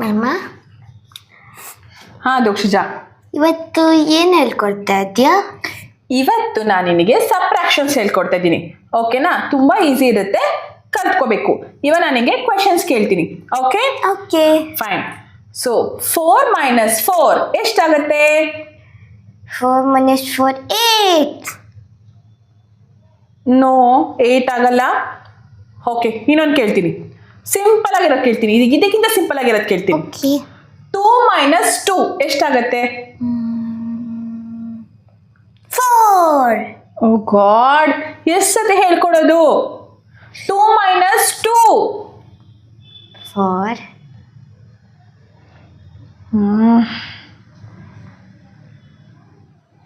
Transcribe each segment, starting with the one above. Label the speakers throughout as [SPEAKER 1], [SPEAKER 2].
[SPEAKER 1] Ma'am,
[SPEAKER 2] ಹಾಂ ದೋಕ್ಷಜಾ,
[SPEAKER 1] ಇವತ್ತು ಏನು ಹೇಳ್ಕೊಡ್ತಾ ಇದೆಯಾ?
[SPEAKER 2] ಇವತ್ತು ನಾನು ನಿನಗೆ ಸಬ್ಟ್ರಾಕ್ಷನ್ಸ್ ಹೇಳ್ಕೊಡ್ತಾ ಇದ್ದೀನಿ. ಓಕೆನಾ? ತುಂಬ ಈಸಿ ಇರುತ್ತೆ, ಕಲ್ತ್ಕೋಬೇಕು. ಇವಾಗ ನನಗೆ ಕ್ವೆಶನ್ಸ್ ಕೇಳ್ತೀನಿ. Okay
[SPEAKER 1] okay.
[SPEAKER 2] ಫೈನ್. ಸೊ 4 - 4 ಎಷ್ಟಾಗುತ್ತೆ?
[SPEAKER 1] 4 - 4 8.
[SPEAKER 2] ನೋ, 8 ಆಗಲ್ಲ. ಓಕೆ, ಇನ್ನೊಂದು ಕೇಳ್ತೀನಿ. ಸಿಂಪಲ್ ಆಗಿರೋದು ಕೇಳ್ತೀನಿ. ಇದಕ್ಕಿಂತ ಸಿಂಪಲ್ ಆಗಿರೋದು ಕೇಳ್ತೀನಿ.
[SPEAKER 1] ಓಕೆ.
[SPEAKER 2] 2 - 2 ಎಷ್ಟಾಗತ್ತೆ?
[SPEAKER 1] 4.
[SPEAKER 2] ಓ ಗಾಡ್, ಎಷ್ಟು ಸತಿ ಹೇಳ್ಕೊಡೋದು? 2 - 2.
[SPEAKER 1] 4.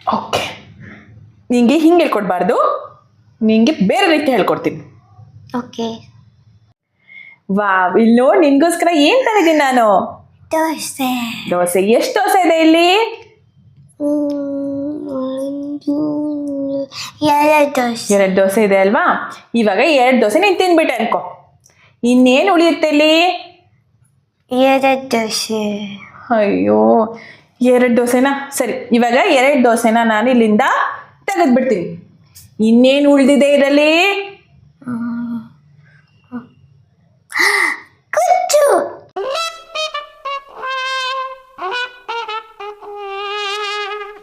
[SPEAKER 2] ಓಕೆ, ನಿಂಗೆ ಹಿಂಗೆ ಹೇಳ್ಕೊಡ್ಬಾರ್ದು, ನಿಂಗೆ ಬೇರೆ ರೀತಿ ಹೇಳ್ಕೊಡ್ತೀನಿ.
[SPEAKER 1] ಓಕೆ.
[SPEAKER 2] ವಾವ್, ಇಲ್ಲಿ ನೋಡಿ, ನಿನ್ಗೋಸ್ಕರ ಏನು ತಂದಿದ್ದೀನಿ ನಾನು?
[SPEAKER 1] ದೋಸೆ.
[SPEAKER 2] ದೋಸೆ. ಎಷ್ಟು ದೋಸೆ ಇದೆ ಇಲ್ಲಿ?
[SPEAKER 1] 2 ದೋಸೆ.
[SPEAKER 2] 2 ದೋಸೆ ಇದೆ ಅಲ್ವಾ? ಇವಾಗ 2 ದೋಸೆ ನೀನು ತಿಂದ್ಬಿಟ್ಟೆ ಅನ್ಕೋ. ಇನ್ನೇನು ಉಳಿಯುತ್ತೆ ಇಲ್ಲಿ?
[SPEAKER 1] 2 ದೋಸೆ.
[SPEAKER 2] ಅಯ್ಯೋ, 2 ದೋಸೆನಾ? ಸರಿ, ಇವಾಗ 2 ದೋಸೆನ ನಾನು ಇಲ್ಲಿಂದ ತೆಗೆದ್ಬಿಡ್ತೀನಿ. ಇನ್ನೇನು ಉಳಿದಿದೆ ಇದರಲ್ಲಿ?